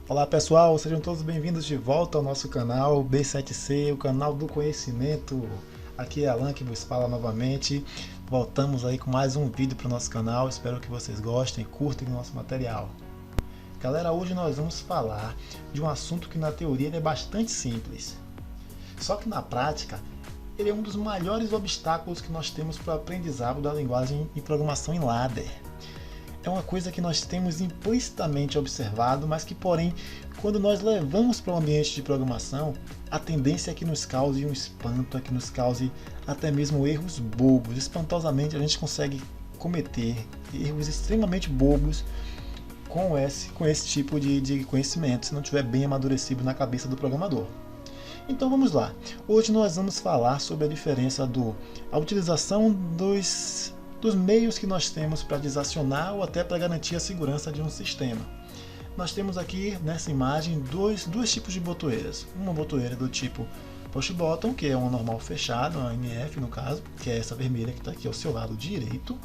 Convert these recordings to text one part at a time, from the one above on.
Olá pessoal, sejam todos bem-vindos de volta ao nosso canal B7C, o canal do conhecimento. Aqui é Alan que vos fala novamente. Voltamos aí com mais um vídeo para o nosso canal, espero que vocês gostem e curtem o nosso material. Galera, hoje nós vamos falar de um assunto que na teoria ele é bastante simples. Só que na prática, ele é um dos maiores obstáculos que nós temos para o aprendizado da linguagem de programação em ladder. É uma coisa que nós temos implicitamente observado, mas que, porém, quando nós levamos para o ambiente de programação, a tendência é que nos cause um espanto, é que nos cause até mesmo erros bobos. Espantosamente, a gente consegue cometer erros extremamente bobos com esse tipo de conhecimento, se não estiver bem amadurecido na cabeça do programador. Então vamos lá. Hoje nós vamos falar sobre a diferença a utilização dos meios que nós temos para desacionar ou até para garantir a segurança de um sistema. Nós temos aqui nessa imagem dois tipos de botoeiras. Uma botoeira do tipo push button, que é uma normal fechada, uma NF no caso, que é essa vermelha que está aqui ao seu lado direito.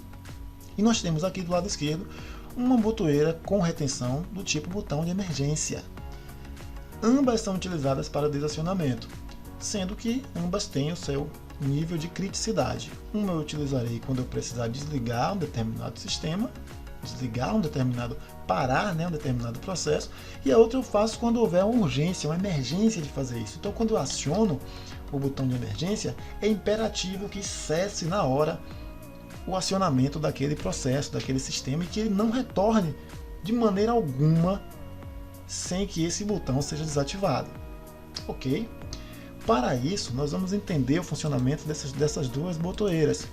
E nós temos aqui do lado esquerdo uma botoeira com retenção do tipo botão de emergência. Ambas são utilizadas para desacionamento, sendo que ambas têm o seu nível de criticidade. Uma eu utilizarei quando eu precisar desligar um determinado sistema, parar um determinado processo, e a outra eu faço quando houver uma urgência, uma emergência de fazer isso. Então quando eu aciono o botão de emergência, é imperativo que cesse na hora o acionamento daquele processo, daquele sistema, e que ele não retorne de maneira alguma sem que esse botão seja desativado. Ok? Para isso, nós vamos entender o funcionamento dessas duas botoeiras.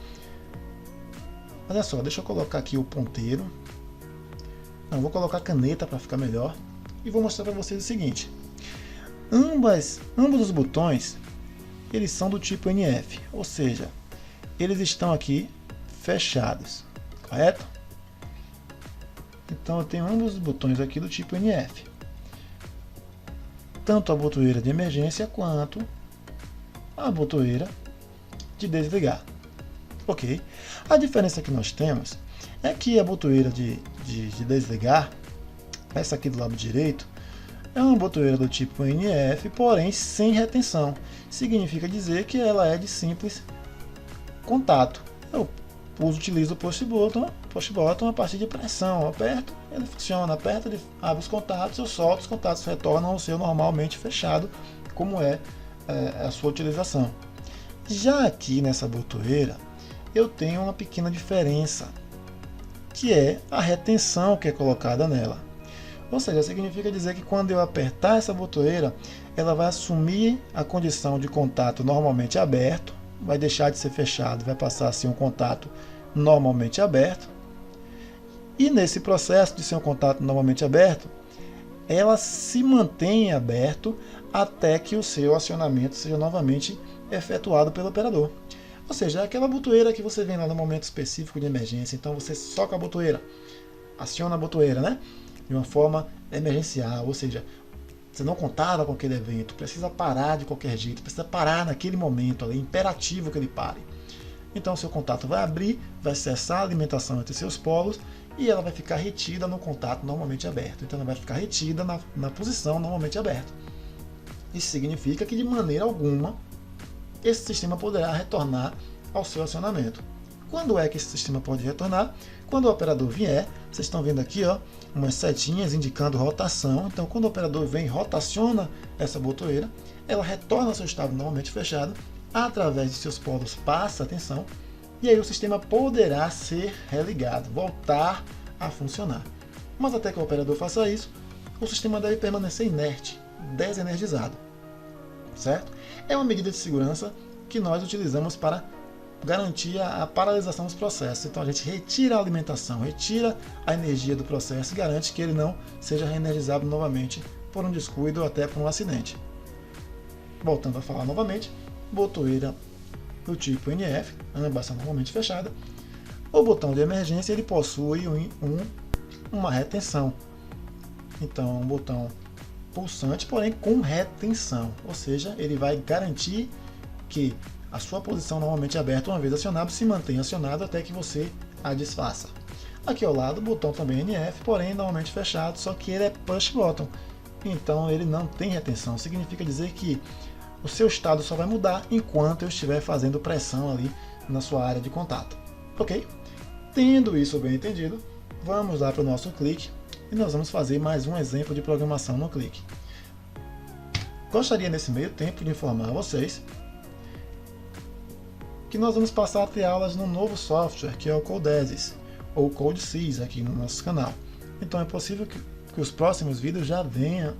Olha só, deixa eu colocar aqui o ponteiro. Não, vou colocar caneta para ficar melhor. E vou mostrar para vocês o seguinte. Ambos os botões, eles são do tipo NF. Ou seja, eles estão aqui fechados. Correto? Então eu tenho ambos os botões aqui do tipo NF. Tanto a botoeira de emergência quanto a botoeira de desligar. Ok? A diferença que nós temos é que a botoeira de desligar, essa aqui do lado direito, é uma botoeira do tipo NF, porém sem retenção. Significa dizer que ela é de simples contato. Eu utilizo o push button a partir de pressão. Eu aperto, ele funciona. Aperto, ele abre os contatos, eu solto, os contatos retornam ao seu normalmente fechado, como é a sua utilização. Já aqui nessa botoeira, eu tenho uma pequena diferença, que é a retenção que é colocada nela. Ou seja, significa dizer que quando eu apertar essa botoeira, ela vai assumir a condição de contato normalmente aberto, vai deixar de ser fechado, vai passar a ser um contato normalmente aberto. E nesse processo de ser um contato normalmente aberto, ela se mantém aberto até que o seu acionamento seja novamente efetuado pelo operador. Ou seja, é aquela botoeira que você vem lá no momento específico de emergência. Então você soca a botoeira, aciona a botoeira, né? De uma forma emergencial, ou seja, você não contava com aquele evento, precisa parar de qualquer jeito, precisa parar naquele momento ali, é imperativo que ele pare. Então o seu contato vai abrir, vai cessar a alimentação entre seus polos e ela vai ficar retida no contato normalmente aberto. Então ela vai ficar retida na posição normalmente aberta. Isso significa que de maneira alguma esse sistema poderá retornar ao seu acionamento. Quando é que esse sistema pode retornar? Quando o operador vier, vocês estão vendo aqui umas setinhas indicando rotação. Então quando o operador vem e rotaciona essa botoeira, ela retorna ao seu estado normalmente fechado, através de seus polos passa a tensão, e aí o sistema poderá ser religado, voltar a funcionar. Mas até que o operador faça isso, o sistema deve permanecer inerte, desenergizado. Certo? É uma medida de segurança que nós utilizamos para garantir a paralisação dos processos. Então a gente retira a alimentação, retira a energia do processo e garante que ele não seja reenergizado novamente por um descuido ou até por um acidente. Voltando a falar novamente, botoeira do tipo NF, ambas são normalmente fechadas. O botão de emergência ele possui uma retenção. Então um botão pulsante, porém com retenção, ou seja, ele vai garantir que a sua posição normalmente aberta, uma vez acionado, se mantenha acionado até que você a desfaça. Aqui ao lado o botão também NF, porém normalmente fechado, só que ele é push button. então ele não tem retenção. Significa dizer que o seu estado só vai mudar enquanto eu estiver fazendo pressão ali na sua área de contato. Ok? Tendo isso bem entendido, vamos lá para o nosso clique e nós vamos fazer mais um exemplo de programação no clique. Gostaria nesse meio tempo de informar a vocês que nós vamos passar a ter aulas num novo software que é o Codesys ou CodeSys aqui no nosso canal. Então é possível que os próximos vídeos já venham,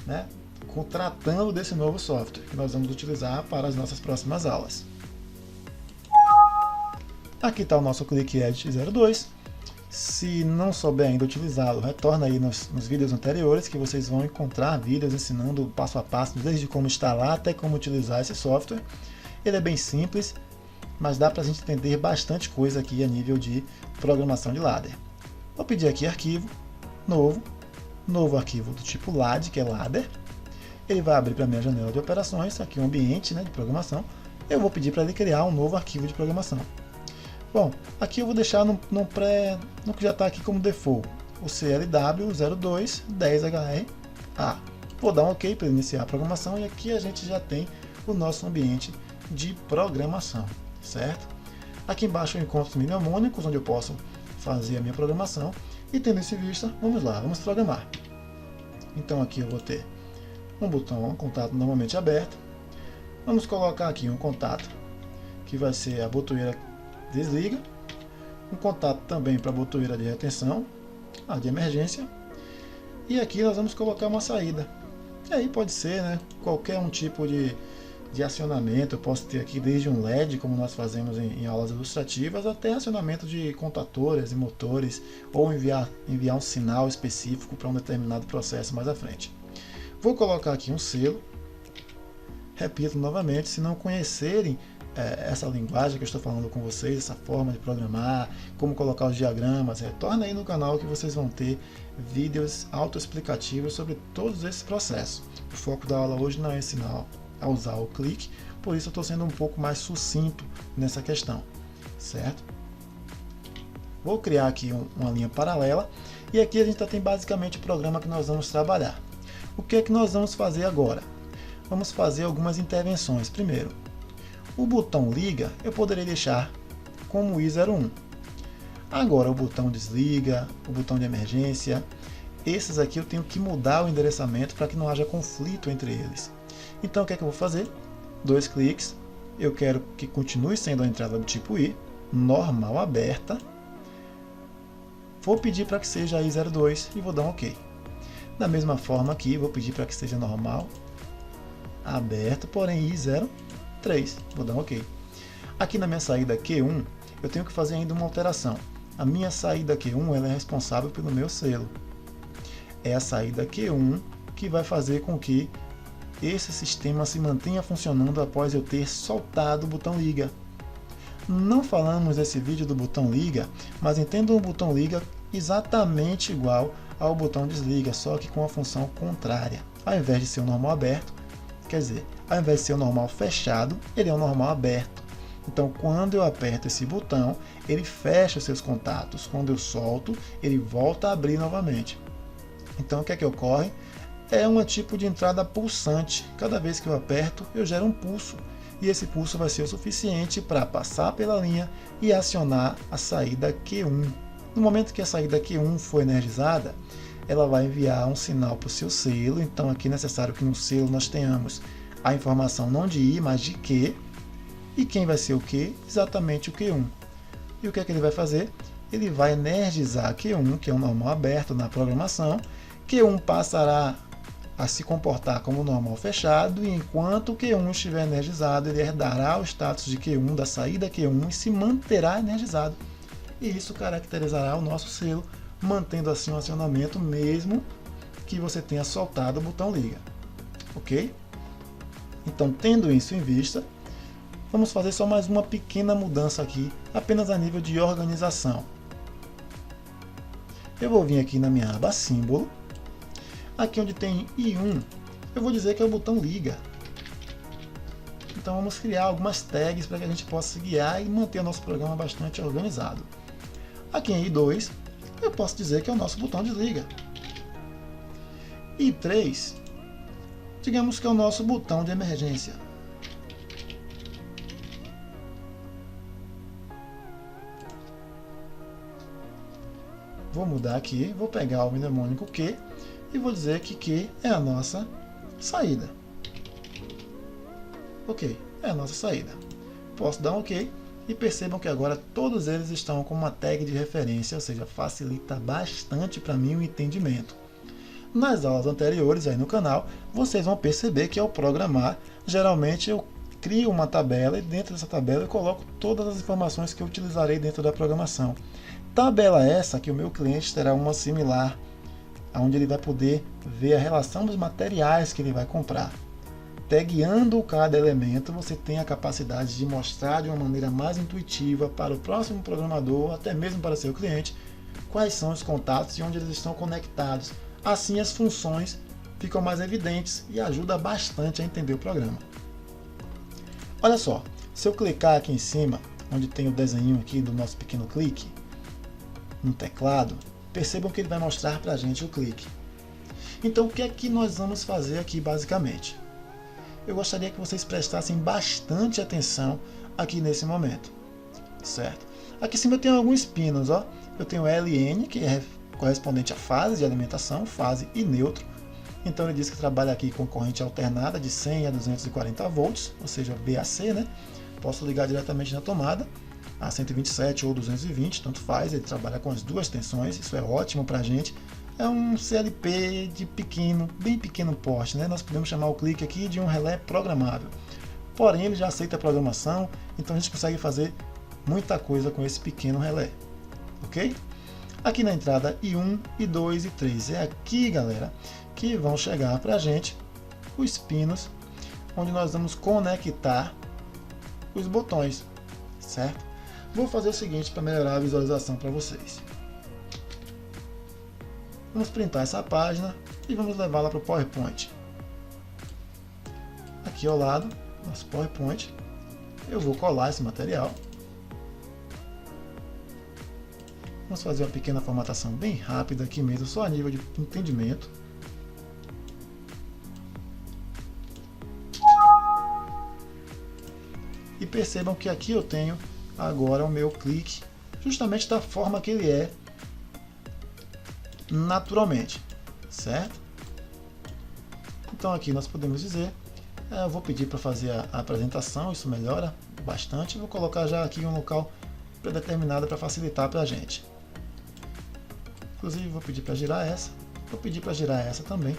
né, tratando desse novo software que nós vamos utilizar para as nossas próximas aulas. Aqui está o nosso Click Edit 02. Se não souber ainda utilizá-lo, retorna aí nos vídeos anteriores que vocês vão encontrar vídeos ensinando passo a passo, desde como instalar até como utilizar esse software. Ele é bem simples, mas dá para a gente entender bastante coisa aqui a nível de programação de ladder. Vou pedir aqui arquivo, novo arquivo do tipo LAD, que é ladder. Ele vai abrir para a minha janela de operações, aqui um ambiente, né, de programação. Eu vou pedir para ele criar um novo arquivo de programação. Bom, aqui eu vou deixar no que já está aqui como default, o CLW0210HR. Vou dar um OK para iniciar a programação e aqui a gente já tem o nosso ambiente de programação, certo? Aqui embaixo eu encontro os mnemônicos, onde eu posso fazer a minha programação. E tendo isso em vista, vamos lá, vamos programar. Então aqui eu vou ter um botão, um contato normalmente aberto. Vamos colocar aqui um contato que vai ser a botoeira desliga, um contato também para a botoeira de retenção, a de emergência, e aqui nós vamos colocar uma saída. E aí pode ser, né, qualquer um tipo de acionamento. Eu posso ter aqui desde um LED, como nós fazemos em aulas ilustrativas, até acionamento de contatores e motores, ou enviar um sinal específico para um determinado processo mais à frente. Vou colocar aqui um selo. Repito novamente, se não conhecerem essa linguagem que eu estou falando com vocês, essa forma de programar, como colocar os diagramas, retorna aí no canal que vocês vão ter vídeos autoexplicativos sobre todos esses processos. O foco da aula hoje não é ensinar a usar o clique, por isso eu estou sendo um pouco mais sucinto nessa questão, certo? Vou criar aqui uma linha paralela e aqui a gente tem basicamente o programa que nós vamos trabalhar. O que é que nós vamos fazer agora? Vamos fazer algumas intervenções. Primeiro, o botão liga eu poderia deixar como I01. Agora o botão desliga, o botão de emergência, esses aqui eu tenho que mudar o endereçamento para que não haja conflito entre eles. Então o que é que eu vou fazer? 2 cliques, eu quero que continue sendo a entrada do tipo I, normal aberta. Vou pedir para que seja I02 e vou dar um OK. Da mesma forma aqui, vou pedir para que seja normal aberto, porém I03. Vou dar um OK. Aqui na minha saída Q1, eu tenho que fazer ainda uma alteração. A minha saída Q1 ela é responsável pelo meu selo. É a saída Q1 que vai fazer com que esse sistema se mantenha funcionando após eu ter soltado o botão liga. Não falamos nesse vídeo do botão liga, mas entendam o botão liga exatamente igual ao botão desliga, só que com a função contrária. Ao invés de ser o normal aberto, quer dizer, ao invés de ser o normal fechado, ele é o normal aberto. Então, quando eu aperto esse botão, ele fecha os seus contatos. Quando eu solto, ele volta a abrir novamente. Então, o que é que ocorre? É um tipo de entrada pulsante. Cada vez que eu aperto, eu gero um pulso. E esse pulso vai ser o suficiente para passar pela linha e acionar a saída Q1. No momento que a saída Q1 for energizada, ela vai enviar um sinal para o seu selo. Então, aqui é necessário que no selo nós tenhamos a informação não de I, mas de Q. E quem vai ser o Q? Exatamente o Q1. E o que é que ele vai fazer? Ele vai energizar Q1, que é um normal aberto na programação. Q1 passará a se comportar como normal fechado, e enquanto o Q1 estiver energizado, ele herdará o status de Q1 da saída Q1 e se manterá energizado. E isso caracterizará o nosso selo, mantendo assim o acionamento mesmo que você tenha soltado o botão liga. Ok? Então, tendo isso em vista, vamos fazer só mais uma pequena mudança aqui, apenas a nível de organização. Eu vou vir aqui na minha aba símbolo. Aqui onde tem I1, eu vou dizer que é o botão liga. Então vamos criar algumas tags para que a gente possa guiar e manter o nosso programa bastante organizado. Aqui em I2, eu posso dizer que é o nosso botão desliga. E 3, digamos que é o nosso botão de emergência. Vou mudar aqui, vou pegar o mnemônico Q e vou dizer que Q é a nossa saída. Ok, é a nossa saída. Posso dar um OK e percebam que agora todos eles estão com uma tag de referência, ou seja, facilita bastante para mim o entendimento. Nas aulas anteriores aí no canal, vocês vão perceber que ao programar, geralmente eu crio uma tabela e dentro dessa tabela eu coloco todas as informações que eu utilizarei dentro da programação. Tabela essa que o meu cliente terá uma similar, onde ele vai poder ver a relação dos materiais que ele vai comprar. Tagueando cada elemento, você tem a capacidade de mostrar de uma maneira mais intuitiva para o próximo programador, até mesmo para seu cliente, quais são os contatos e onde eles estão conectados. Assim as funções ficam mais evidentes e ajuda bastante a entender o programa. Olha só, se eu clicar aqui em cima, onde tem o desenho aqui do nosso pequeno clique, no teclado, percebam que ele vai mostrar para a gente o clique. Então o que é que nós vamos fazer aqui basicamente? Eu gostaria que vocês prestassem bastante atenção aqui nesse momento, certo? Aqui em cima eu tenho alguns pinos, ó. Eu tenho LN, que é correspondente à fase de alimentação, fase e neutro. Então ele diz que trabalha aqui com corrente alternada de 100 a 240 volts, ou seja, BAC, né? Posso ligar diretamente na tomada a 127 ou 220, tanto faz, ele trabalha com as duas tensões, isso é ótimo para a gente. É um CLP de pequeno, bem pequeno porte, né? Nós podemos chamar o clique aqui de um relé programável. Porém, ele já aceita a programação, então a gente consegue fazer muita coisa com esse pequeno relé, ok? Aqui na entrada I1, I2 e 3, é aqui, galera, que vão chegar para a gente os pinos, onde nós vamos conectar os botões, certo? Vou fazer o seguinte para melhorar a visualização para vocês. Vamos printar essa página e vamos levá-la para o PowerPoint. Aqui ao lado, nosso PowerPoint, eu vou colar esse material. Vamos fazer uma pequena formatação bem rápida aqui mesmo, só a nível de entendimento. E percebam que aqui eu tenho agora o meu clique, justamente da forma que ele é naturalmente, certo? Então aqui nós podemos dizer, eu vou pedir para fazer a apresentação, isso melhora bastante. Vou colocar já aqui um local predeterminado para facilitar para a gente. Inclusive vou pedir para girar essa, vou pedir para girar essa também.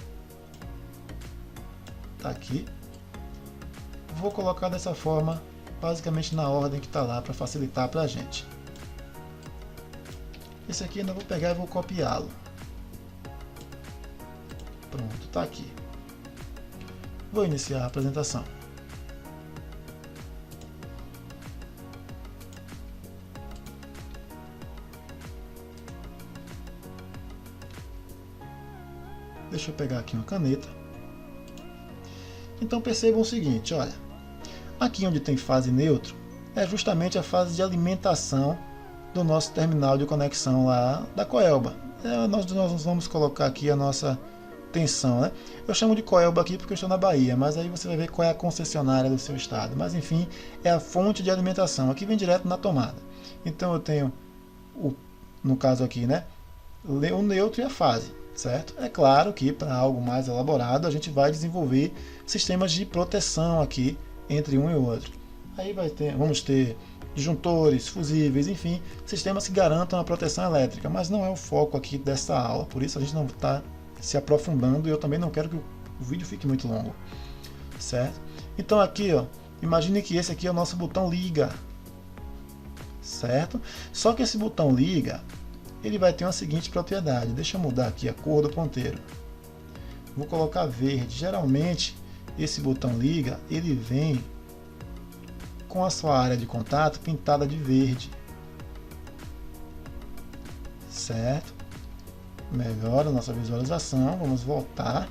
Tá aqui. Vou colocar dessa forma, basicamente na ordem que está lá, para facilitar para a gente. Esse aqui ainda vou pegar e vou copiá-lo. Pronto, está aqui. Vou iniciar a apresentação. Deixa eu pegar aqui uma caneta. Então percebam o seguinte, olha. Aqui onde tem fase neutro, é justamente a fase de alimentação do nosso terminal de conexão lá da Coelba. Nós vamos colocar aqui a nossa tensão, né? Eu chamo de Coelba aqui porque eu estou na Bahia, mas aí você vai ver qual é a concessionária do seu estado. Mas enfim, é a fonte de alimentação. Aqui vem direto na tomada. Então eu tenho, no caso aqui, né, o neutro e a fase, certo? É claro que para algo mais elaborado a gente vai desenvolver sistemas de proteção aqui entre um e o outro. Aí vamos ter disjuntores, fusíveis, enfim, sistemas que garantam a proteção elétrica, mas não é o foco aqui dessa aula, por isso a gente não está se aprofundando e eu também não quero que o vídeo fique muito longo, certo? Então aqui, ó, imagine que esse aqui é o nosso botão liga, certo? Só que esse botão liga, ele vai ter uma seguinte propriedade, deixa eu mudar aqui a cor do ponteiro, vou colocar verde. Geralmente esse botão liga, ele vem com a sua área de contato pintada de verde, certo? Melhora a nossa visualização, vamos voltar.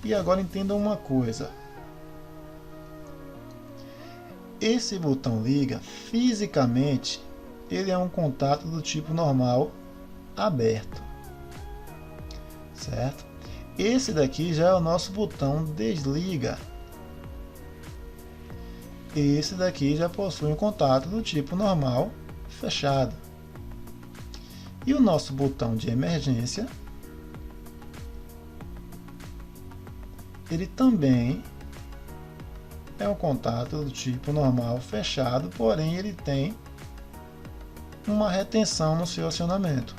E agora entendam uma coisa. Esse botão liga, fisicamente, ele é um contato do tipo normal aberto, certo? Esse daqui já é o nosso botão desliga. Esse daqui já possui um contato do tipo normal fechado. E o nosso botão de emergência, ele também é um contato do tipo normal fechado, porém ele tem uma retenção no seu acionamento.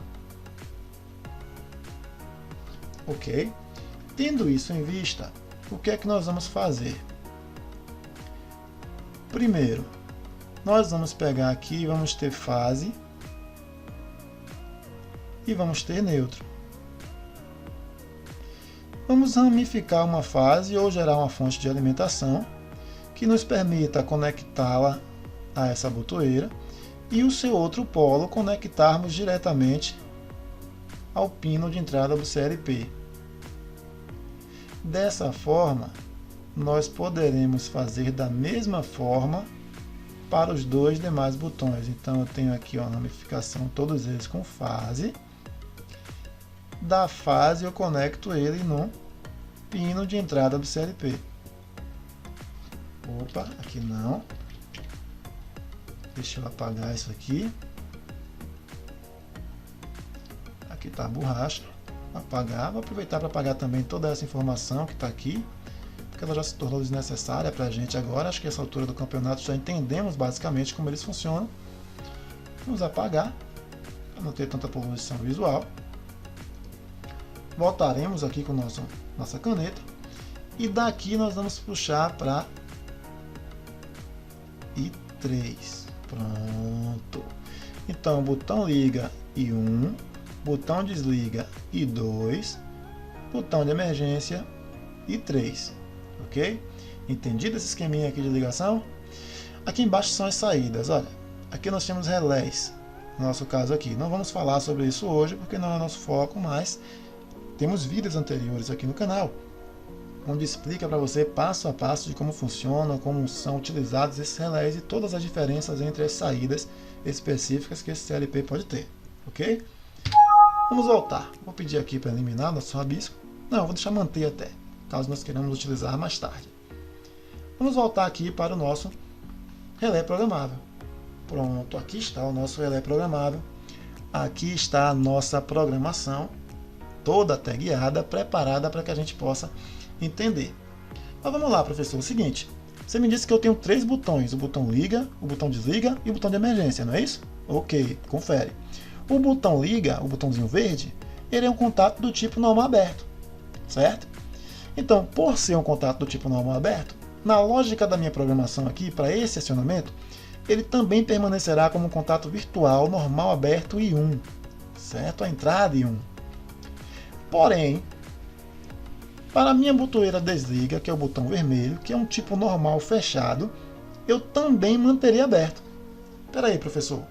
Ok? Tendo isso em vista, o que é que nós vamos fazer? Primeiro, nós vamos pegar aqui e vamos ter fase e vamos ter neutro. Vamos ramificar uma fase ou gerar uma fonte de alimentação que nos permita conectá-la a essa botoeira e o seu outro polo conectarmos diretamente ao pino de entrada do CLP. Dessa forma, nós poderemos fazer da mesma forma para os dois demais botões. Então eu tenho aqui uma ramificação, todos eles com fase. Da fase eu conecto ele no pino de entrada do CLP. Opa, aqui não. Deixa eu apagar isso aqui. Aqui está a borracha. Apagar. Vou aproveitar para apagar também toda essa informação que está aqui, porque ela já se tornou desnecessária para a gente agora. Acho que essa altura do campeonato já entendemos basicamente como eles funcionam. Vamos apagar, para não ter tanta poluição visual. Voltaremos aqui com nossa caneta. E daqui nós vamos puxar para I3. Pronto. Então, botão liga I1, botão desliga I2, botão de emergência I3. Ok? Entendido esse esqueminha aqui de ligação? Aqui embaixo são as saídas. Olha, aqui nós temos relés, no nosso caso aqui. Não vamos falar sobre isso hoje, porque não é nosso foco, mas temos vídeos anteriores aqui no canal, onde explica para você passo a passo de como funciona, como são utilizados esses relés e todas as diferenças entre as saídas específicas que esse CLP pode ter. Ok? Vamos voltar. Vou pedir aqui para eliminar nosso rabisco. Não, vou deixar manter até, caso nós queiramos utilizar mais tarde. Vamos voltar aqui para o nosso relé programável. Pronto, aqui está o nosso relé programável. Aqui está a nossa programação, toda tagueada, preparada para que a gente possa entender. Mas vamos lá, professor. É o seguinte, você me disse que eu tenho 3 botões: o botão liga, o botão desliga e o botão de emergência, não é isso? Ok, confere. O botão liga, o botãozinho verde, ele é um contato do tipo normal aberto, certo? Então, por ser um contato do tipo normal aberto, na lógica da minha programação aqui, para esse acionamento, ele também permanecerá como um contato virtual normal aberto I1, certo? A entrada I1. Porém, para a minha botoeira desliga, que é o botão vermelho, que é um tipo normal fechado, eu também manteria aberto. Espera aí, professor.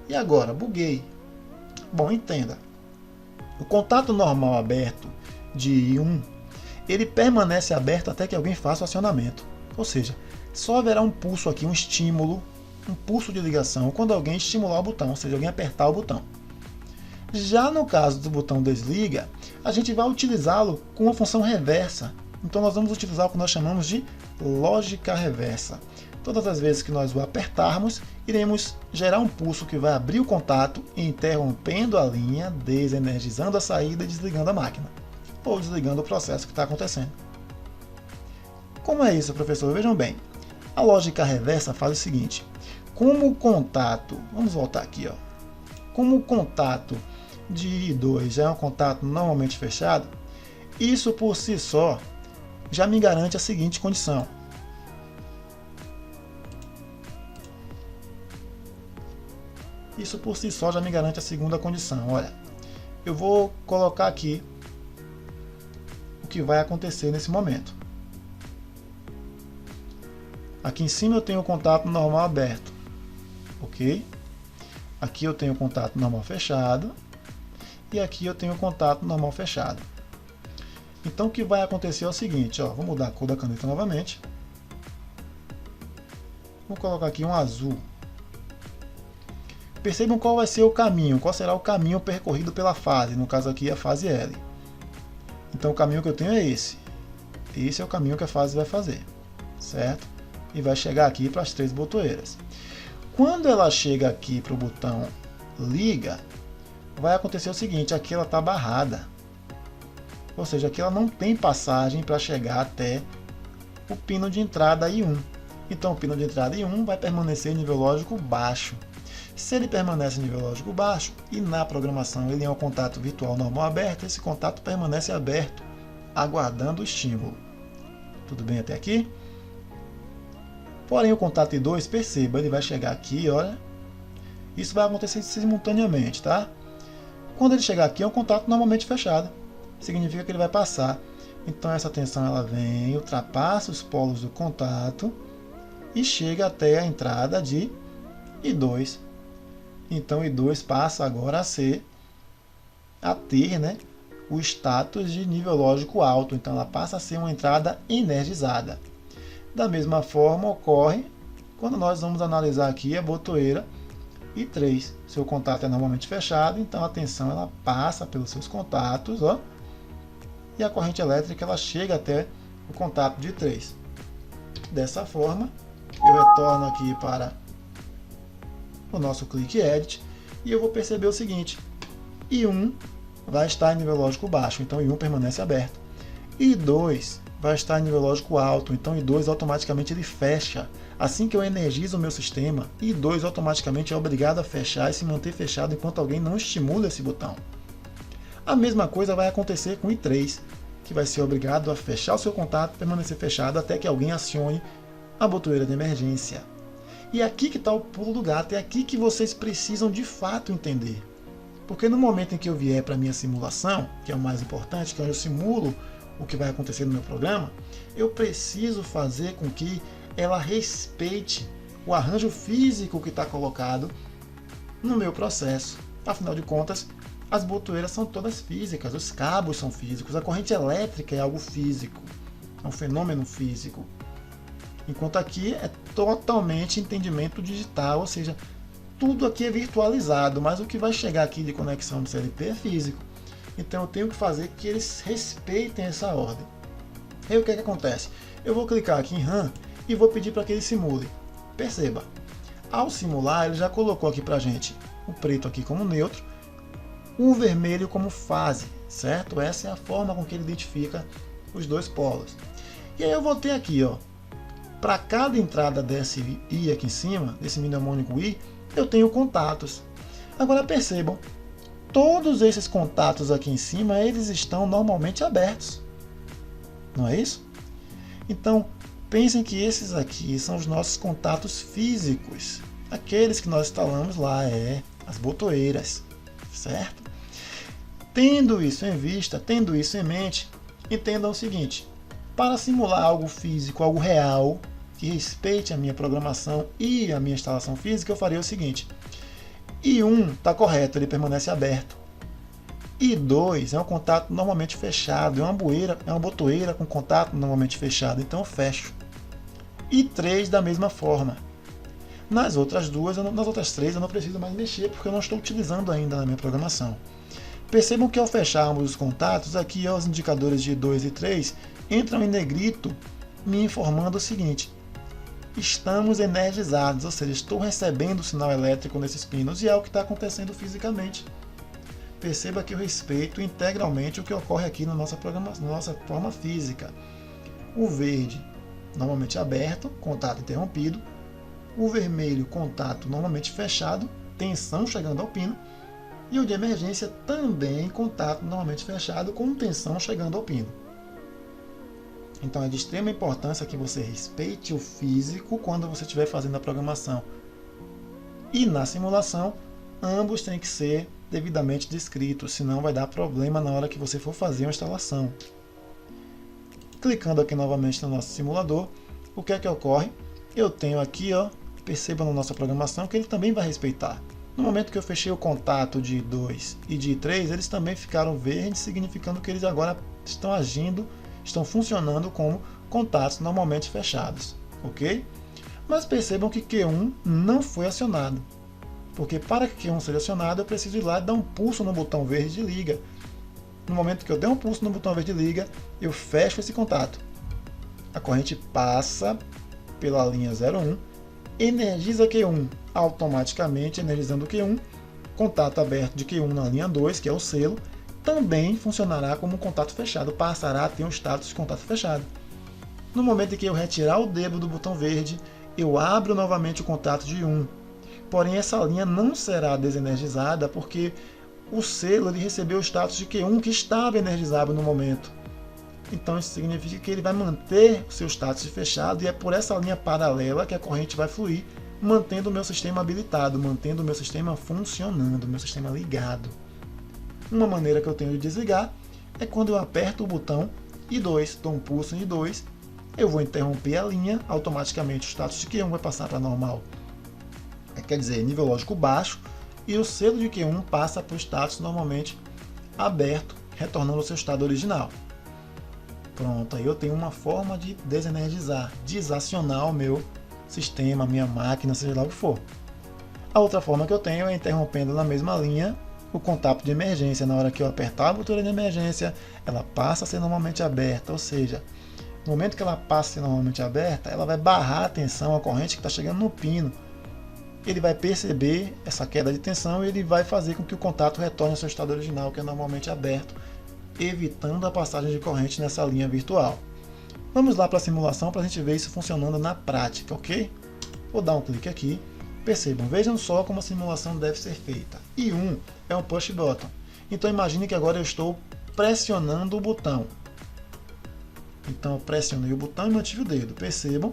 E agora? Buguei. Bom, entenda. O contato normal aberto de I1, ele permanece aberto até que alguém faça o acionamento. Ou seja, só haverá um pulso aqui, um estímulo, um pulso de ligação, quando alguém estimular o botão, ou seja, alguém apertar o botão. Já no caso do botão desliga, a gente vai utilizá-lo com uma função reversa. Então nós vamos utilizar o que nós chamamos de lógica reversa. Todas as vezes que nós o apertarmos, iremos gerar um pulso que vai abrir o contato, interrompendo a linha, desenergizando a saída e desligando a máquina, ou desligando o processo que está acontecendo. Como é isso, professor? Vejam bem, a lógica reversa faz o seguinte: como o contato, vamos voltar aqui, ó, como o contato de I2 já é um contato normalmente fechado, isso por si só já me garante a seguinte condição. Isso por si só já me garante a segunda condição. Olha, eu vou colocar aqui o que vai acontecer nesse momento. Aqui em cima eu tenho o contato normal aberto, ok? Aqui eu tenho o contato normal fechado e aqui eu tenho o contato normal fechado. Então o que vai acontecer é o seguinte, ó, vou mudar a cor da caneta novamente. Vou colocar aqui um azul. Percebam qual vai ser o caminho, qual será o caminho percorrido pela fase, no caso aqui a fase L. Então o caminho que eu tenho é esse. Esse é o caminho que a fase vai fazer, certo? E vai chegar aqui para as 3 botoeiras. Quando ela chega aqui para o botão liga, vai acontecer o seguinte, aqui ela está barrada. Ou seja, aqui ela não tem passagem para chegar até o pino de entrada I1. Então o pino de entrada I1 vai permanecer em nível lógico baixo. Se ele permanece em nível lógico baixo e na programação ele é um contato virtual normal aberto, esse contato permanece aberto, aguardando o estímulo. Tudo bem até aqui? Porém o contato I2, perceba, ele vai chegar aqui, olha. Isso vai acontecer simultaneamente, tá? Quando ele chegar aqui é um contato normalmente fechado. Significa que ele vai passar. Então essa tensão ela vem, ultrapassa os polos do contato e chega até a entrada de I2. Então I2 passa agora a ter, né, o status de nível lógico alto. Então ela passa a ser uma entrada energizada. Da mesma forma ocorre quando nós vamos analisar aqui a botoeira I3. Seu contato é normalmente fechado, então a tensão ela passa pelos seus contatos, ó, e a corrente elétrica ela chega até o contato de 3. Dessa forma, eu retorno aqui para o nosso Click Edit e eu vou perceber o seguinte, I1 vai estar em nível lógico baixo, então I1 permanece aberto. I2 vai estar em nível lógico alto, então I2 automaticamente ele fecha. Assim que eu energizo o meu sistema, I2 automaticamente é obrigado a fechar e se manter fechado enquanto alguém não estimula esse botão. A mesma coisa vai acontecer com I3, que vai ser obrigado a fechar o seu contato e permanecer fechado até que alguém acione a botoeira de emergência. E é aqui que está o pulo do gato, é aqui que vocês precisam de fato entender. Porque no momento em que eu vier para a minha simulação, que é o mais importante, que é onde eu simulo o que vai acontecer no meu programa, eu preciso fazer com que ela respeite o arranjo físico que está colocado no meu processo. Afinal de contas, as botoeiras são todas físicas, os cabos são físicos, a corrente elétrica é algo físico, é um fenômeno físico. Enquanto aqui é totalmente entendimento digital, ou seja, tudo aqui é virtualizado, mas o que vai chegar aqui de conexão do CLP é físico. Então eu tenho que fazer que eles respeitem essa ordem. Aí o que é que acontece? Eu vou clicar aqui em RAM e vou pedir para que ele simule. Perceba, ao simular ele já colocou aqui para a gente o preto aqui como neutro, o vermelho como fase, certo? Essa é a forma com que ele identifica os dois polos. E aí eu vou ter aqui, ó, para cada entrada desse I aqui em cima, desse mnemônico I, eu tenho contatos. Agora percebam, todos esses contatos aqui em cima, eles estão normalmente abertos. Não é isso? Então, pensem que esses aqui são os nossos contatos físicos. Aqueles que nós instalamos lá, as botoeiras, certo? Tendo isso em vista, tendo isso em mente, entendam o seguinte, para simular algo físico, algo real, que respeite a minha programação e a minha instalação física, eu farei o seguinte, I1 está correto, ele permanece aberto. I2 é um contato normalmente fechado, é uma botoeira com contato normalmente fechado, então eu fecho. I3 da mesma forma. Nas outras três eu não preciso mais mexer, porque eu não estou utilizando ainda na minha programação. Percebam que ao fecharmos os contatos, aqui os indicadores de 2 e 3 entram em negrito, me informando o seguinte, estamos energizados, ou seja, estou recebendo o sinal elétrico nesses pinos e é o que está acontecendo fisicamente. Perceba que eu respeito integralmente o que ocorre aqui na nossa programação, na nossa forma física. O verde, normalmente aberto, contato interrompido. O vermelho, contato normalmente fechado, tensão chegando ao pino. E o de emergência também contato normalmente fechado, com tensão chegando ao pino. Então é de extrema importância que você respeite o físico quando você estiver fazendo a programação. E na simulação, ambos têm que ser devidamente descritos, senão vai dar problema na hora que você for fazer a instalação. Clicando aqui novamente no nosso simulador, o que é que ocorre? Eu tenho aqui, ó, perceba na nossa programação que ele também vai respeitar. No momento que eu fechei o contato de 2 e de 3, eles também ficaram verdes, significando que eles agora estão agindo, estão funcionando como contatos normalmente fechados, ok? Mas percebam que Q1 não foi acionado, porque para que Q1 seja acionado eu preciso ir lá e dar um pulso no botão verde de liga. No momento que eu der um pulso no botão verde liga, eu fecho esse contato. A corrente passa pela linha 01, energiza Q1 automaticamente, energizando Q1. Contato aberto de Q1 na linha 2, que é o selo, também funcionará como um contato fechado, passará a ter um status de contato fechado. No momento em que eu retirar o dedo do botão verde, eu abro novamente o contato de 1. Porém, essa linha não será desenergizada porque o selo ele recebeu o status de Q1 que estava energizado no momento. Então isso significa que ele vai manter o seu status de fechado e é por essa linha paralela que a corrente vai fluir, mantendo o meu sistema habilitado, mantendo o meu sistema funcionando, o meu sistema ligado. Uma maneira que eu tenho de desligar é quando eu aperto o botão I2, dou um pulso em I2, eu vou interromper a linha, automaticamente o status de Q1 vai passar para normal. Quer dizer, nível lógico baixo, e o selo de Q1 passa para o status normalmente aberto, retornando ao seu estado original. Pronto, aí eu tenho uma forma de desenergizar, desacionar o meu sistema, a minha máquina, seja lá o que for. A outra forma que eu tenho é interrompendo na mesma linha o contato de emergência. Na hora que eu apertar a botão de emergência, ela passa a ser normalmente aberta, ou seja, no momento que ela passa a ser normalmente aberta, ela vai barrar a tensão, a corrente que está chegando no pino. Ele vai perceber essa queda de tensão e ele vai fazer com que o contato retorne ao seu estado original, que é normalmente aberto, evitando a passagem de corrente nessa linha virtual. Vamos lá para a simulação para a gente ver isso funcionando na prática, ok? Vou dar um clique aqui. Percebam, vejam só como a simulação deve ser feita. I1 é um push button. Então imagine que agora eu estou pressionando o botão. Então eu pressionei o botão e mantive o dedo. Percebam,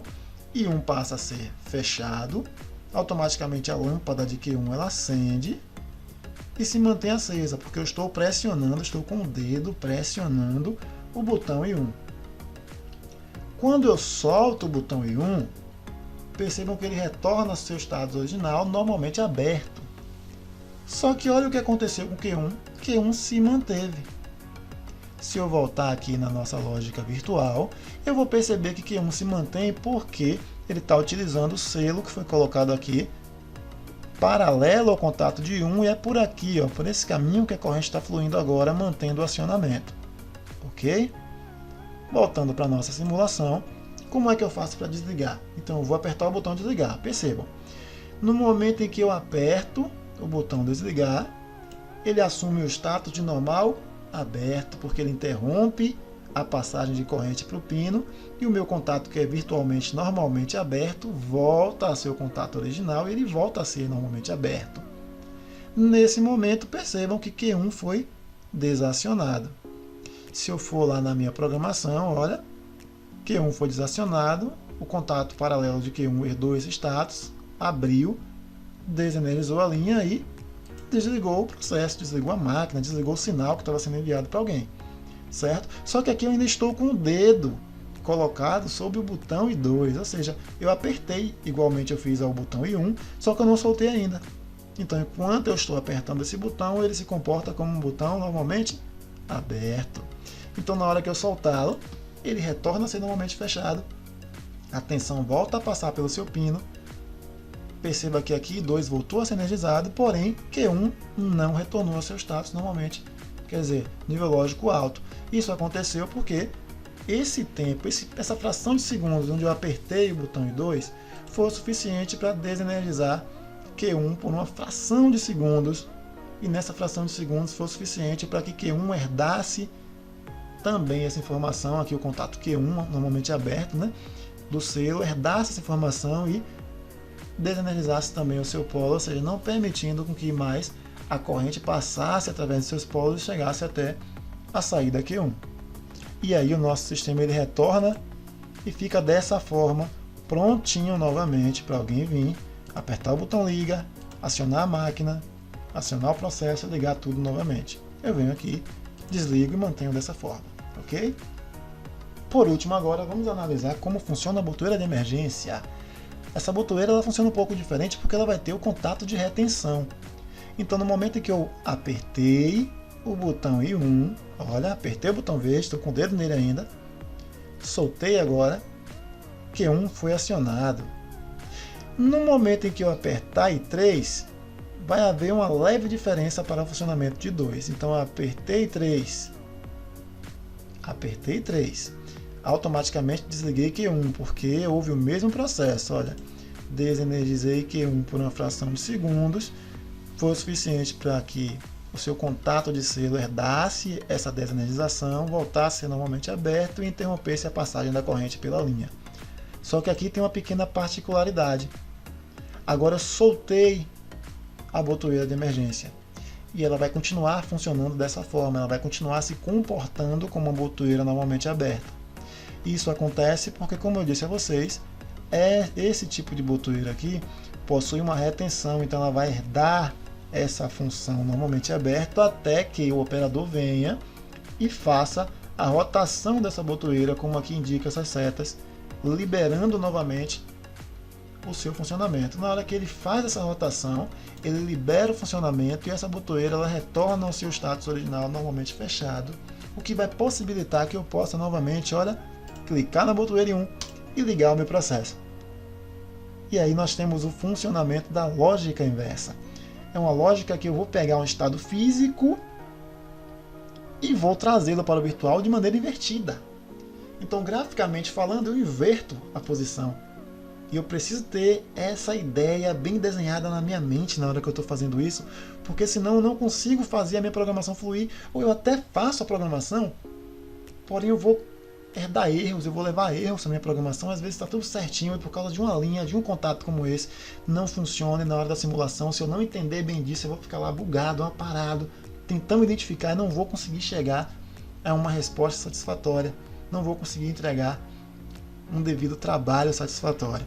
I1 passa a ser fechado. Automaticamente a lâmpada de Q1 ela acende e se mantém acesa, porque eu estou pressionando, estou com o dedo pressionando o botão I1. Quando eu solto o botão I1, percebam que ele retorna ao seu estado original, normalmente aberto. Só que olha o que aconteceu com Q1. Q1 se manteve. Se eu voltar aqui na nossa lógica virtual, eu vou perceber que Q1 se mantém porque ele está utilizando o selo que foi colocado aqui, paralelo ao contato de 1, e é por aqui, ó, por esse caminho que a corrente está fluindo agora, mantendo o acionamento. Ok? Voltando para a nossa simulação, como é que eu faço para desligar? Então eu vou apertar o botão desligar. Percebam, no momento em que eu aperto o botão desligar, ele assume o status de normal aberto, porque ele interrompe a passagem de corrente para o pino, e o meu contato, que é virtualmente normalmente aberto, volta a ser o contato original e ele volta a ser normalmente aberto. Nesse momento, percebam que Q1 foi desacionado. Se eu for lá na minha programação, olha, Q1 foi desacionado, o contato paralelo de Q1 herdou esse status, abriu, desenergizou a linha e desligou o processo, desligou a máquina, desligou o sinal que estava sendo enviado para alguém. Certo? Só que aqui eu ainda estou com o dedo colocado sobre o botão I2, ou seja, eu apertei, igualmente eu fiz ao botão I1, só que eu não soltei ainda. Então, enquanto eu estou apertando esse botão, ele se comporta como um botão normalmente aberto. Então, na hora que eu soltá-lo, ele retorna a ser normalmente fechado, a tensão volta a passar pelo seu pino. Perceba que aqui I2 voltou a ser energizado, porém Q1 não retornou ao seu status normalmente, quer dizer, nível lógico alto. Isso aconteceu porque esse tempo, essa fração de segundos onde eu apertei o botão I2 foi o suficiente para desenergizar Q1 por uma fração de segundos, e nessa fração de segundos foi o suficiente para que Q1 herdasse também essa informação, aqui o contato Q1 normalmente aberto, né, do selo, herdasse essa informação e desenergizasse também o seu polo, ou seja, não permitindo com que mais a corrente passasse através de seus polos e chegasse até a saída Q1. E aí o nosso sistema ele retorna e fica dessa forma, prontinho novamente para alguém vir, apertar o botão liga, acionar a máquina, acionar o processo e ligar tudo novamente. Eu venho aqui, desligo e mantenho dessa forma, ok? Por último, agora vamos analisar como funciona a botoeira de emergência. Essa botoeira ela funciona um pouco diferente porque ela vai ter o contato de retenção. Então, no momento em que eu apertei o botão I1, olha, apertei o botão verde, estou com o dedo nele ainda, soltei agora, Q1 foi acionado. No momento em que eu apertar I3, vai haver uma leve diferença para o funcionamento de 2. Então, eu apertei 3, apertei 3. Automaticamente desliguei Q1, porque houve o mesmo processo. Olha, desenergizei Q1 por uma fração de segundos, foi o suficiente para que o seu contato de selo herdasse essa desenergização, voltasse a ser normalmente aberto e interrompesse a passagem da corrente pela linha. Só que aqui tem uma pequena particularidade. Agora eu soltei a botoeira de emergência e ela vai continuar funcionando dessa forma, ela vai continuar se comportando como uma botoeira normalmente aberta. Isso acontece porque, como eu disse a vocês, esse tipo de botoeira aqui possui uma retenção, então ela vai herdar essa função normalmente aberta até que o operador venha e faça a rotação dessa botoeira, como aqui indica essas setas, liberando novamente o seu funcionamento. Na hora que ele faz essa rotação, ele libera o funcionamento e essa botoeira ela retorna ao seu status original normalmente fechado, o que vai possibilitar que eu possa novamente, olha, clicar na botoeira em 1 e ligar o meu processo. E aí nós temos o funcionamento da lógica inversa. É uma lógica que eu vou pegar um estado físico e vou trazê-lo para o virtual de maneira invertida. Então, graficamente falando, eu inverto a posição. E eu preciso ter essa ideia bem desenhada na minha mente na hora que eu estou fazendo isso, porque senão eu não consigo fazer a minha programação fluir, ou eu até faço a programação, porém eu vou herdar erros, eu vou levar erros na minha programação, às vezes está tudo certinho e por causa de uma linha, de um contato como esse, não funciona e na hora da simulação, se eu não entender bem disso, eu vou ficar lá bugado, parado, tentando identificar e não vou conseguir chegar a uma resposta satisfatória, não vou conseguir entregar um devido trabalho satisfatório.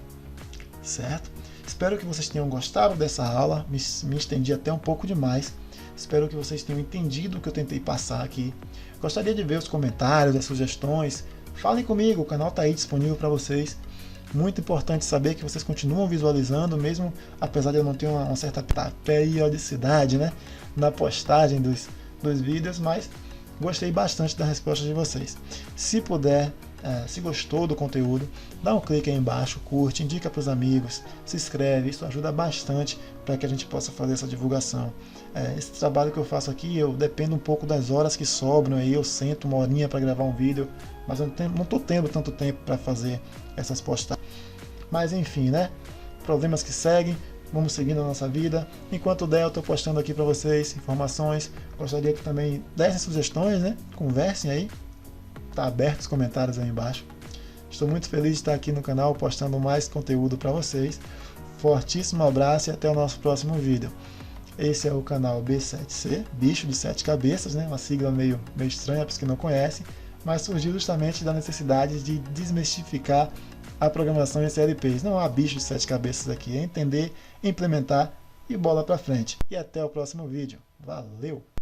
Certo? Espero que vocês tenham gostado dessa aula, me estendi até um pouco demais. Espero que vocês tenham entendido o que eu tentei passar aqui. Gostaria de ver os comentários, as sugestões. Falem comigo, o canal está aí disponível para vocês. Muito importante saber que vocês continuam visualizando, mesmo apesar de eu não ter uma certa periodicidade, né, na postagem dos vídeos, mas gostei bastante da resposta de vocês. Se puder, se gostou do conteúdo, dá um clique aí embaixo, curte, indica para os amigos, se inscreve, isso ajuda bastante para que a gente possa fazer essa divulgação. Esse trabalho que eu faço aqui, eu dependo um pouco das horas que sobram, aí eu sento uma horinha para gravar um vídeo, mas eu não estou tendo tanto tempo para fazer essas postagens. Mas enfim, né? Problemas que seguem, vamos seguindo a nossa vida. Enquanto der, eu estou postando aqui para vocês informações. Gostaria que também dessem sugestões, né? Conversem aí. Está aberto os comentários aí embaixo. Estou muito feliz de estar aqui no canal postando mais conteúdo para vocês. Fortíssimo abraço e até o nosso próximo vídeo. Esse é o canal B7C, Bicho de 7 Cabeças, né? Uma sigla meio estranha para os que não conhecem, mas surgiu justamente da necessidade de desmistificar a programação em CLPs. Não há bicho de 7 cabeças aqui, é entender, implementar e bola para frente. E até o próximo vídeo. Valeu!